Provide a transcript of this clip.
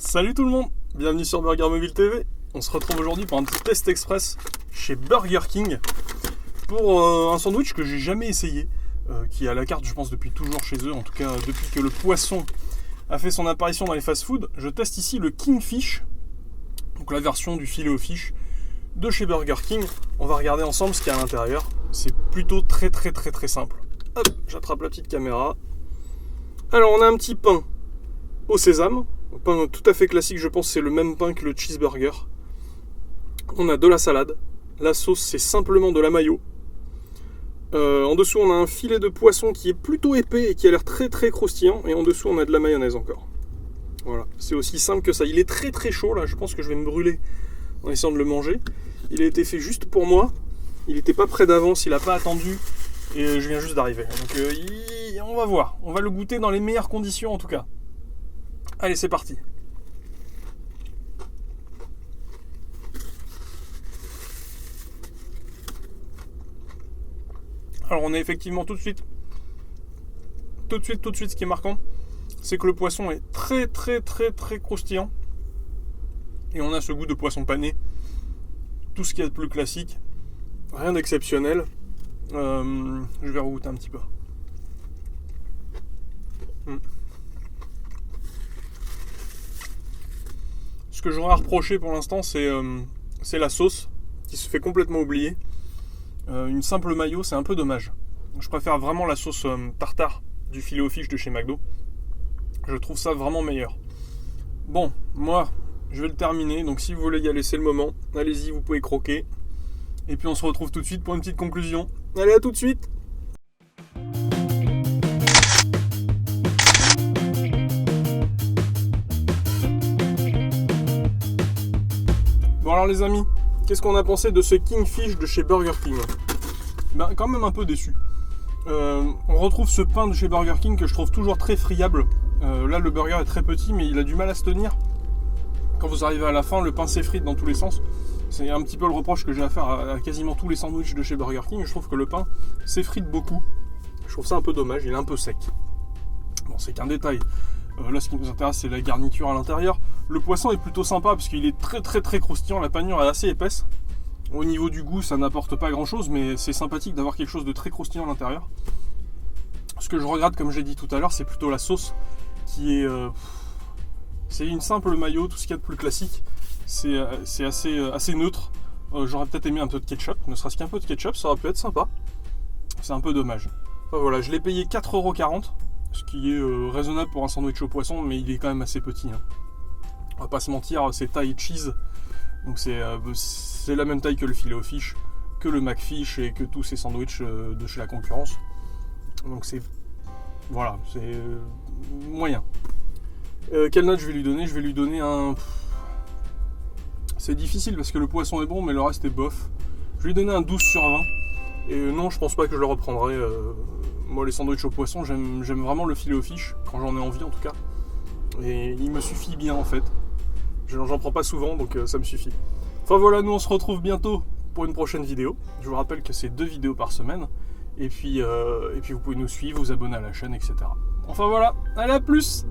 Salut tout le monde, bienvenue sur Burger Mobile TV. On se retrouve aujourd'hui pour un petit test express chez Burger King pour un sandwich que j'ai jamais essayé, qui est à la carte je pense depuis toujours chez eux, en tout cas depuis que le poisson a fait son apparition dans les fast-food. Je teste ici le Kingfish, donc la version du filet aux fiches de chez Burger King. On va regarder ensemble ce qu'il y a à l'intérieur. C'est plutôt très simple. Hop, j'attrape la petite caméra. Alors on a un petit pain au sésame, un pain tout à fait classique, je pense que c'est le même pain que le cheeseburger. On a de la salade, la sauce c'est simplement de la mayo. En dessous on a un filet de poisson qui est plutôt épais et qui a l'air très croustillant, et en dessous on a de la mayonnaise encore. Voilà, c'est aussi simple que ça. Il est très chaud là, je pense que je vais me brûler en essayant de le manger. Il a été fait juste pour moi, il n'était pas prêt d'avance, il n'a pas attendu, et je viens juste d'arriver. Donc on va voir, on va le goûter dans les meilleures conditions en tout cas. Allez, c'est parti. Alors on a effectivement tout de suite ce qui est marquant, c'est que le poisson est très croustillant. Et on a ce goût de poisson pané. Tout ce qu'il y a de plus classique. Rien d'exceptionnel. Je vais regoûter un petit peu. Ce que j'aurais à reprocher pour l'instant, c'est la sauce qui se fait complètement oublier. Une simple mayo, c'est un peu dommage. Je préfère vraiment la sauce tartare du filet aux fiches de chez McDo. Je trouve ça vraiment meilleur. Bon, moi, je vais le terminer. Donc si vous voulez y aller, c'est le moment. Allez-y, vous pouvez croquer. Et puis on se retrouve tout de suite pour une petite conclusion. Allez, à tout de suite. Bon alors les amis, qu'est-ce qu'on a pensé de ce Kingfish de chez Burger King? Ben quand même un peu déçu. On retrouve ce pain de chez Burger King que je trouve toujours très friable. Là le burger est très petit mais il a du mal à se tenir. Quand vous arrivez à la fin, le pain s'effrite dans tous les sens. C'est un petit peu le reproche que j'ai à faire à quasiment tous les sandwichs de chez Burger King. Je trouve que le pain s'effrite beaucoup. Je trouve ça un peu dommage, il est un peu sec. Bon, c'est qu'un détail. Là, ce qui nous intéresse, c'est la garniture à l'intérieur. Le poisson est plutôt sympa parce qu'il est très croustillant. La panure est assez épaisse. Au niveau du goût, ça n'apporte pas grand-chose, mais c'est sympathique d'avoir quelque chose de très croustillant à l'intérieur. Ce que je regrette, comme j'ai dit tout à l'heure, c'est plutôt la sauce qui est... c'est une simple mayo, tout ce qu'il y a de plus classique. C'est assez neutre. J'aurais peut-être aimé un peu de ketchup, ne serait-ce qu'un peu de ketchup, ça aurait pu être sympa. C'est un peu dommage. Enfin, voilà, je l'ai payé 4,40€. Ce qui est raisonnable pour un sandwich au poisson, mais il est quand même assez petit. On va pas se mentir, c'est taille cheese. Donc c'est la même taille que le filet aux fiches, que le McFish et que tous ces sandwichs de chez la concurrence. Donc c'est... Voilà, c'est moyen. Quelle note je vais lui donner? Je vais lui donner un... C'est difficile parce que le poisson est bon, mais le reste est bof. Je vais lui donner un 12 sur 20. Et non, je pense pas que je le reprendrai. Moi, les sandwichs au poisson, j'aime vraiment le filet aux fiches, quand j'en ai envie en tout cas. Et il me suffit bien en fait. J'en prends pas souvent, donc ça me suffit. Enfin voilà, nous on se retrouve bientôt pour une prochaine vidéo. Je vous rappelle que c'est 2 vidéos par semaine. Et puis vous pouvez nous suivre, vous abonner à la chaîne, etc. Enfin voilà, allez, à plus!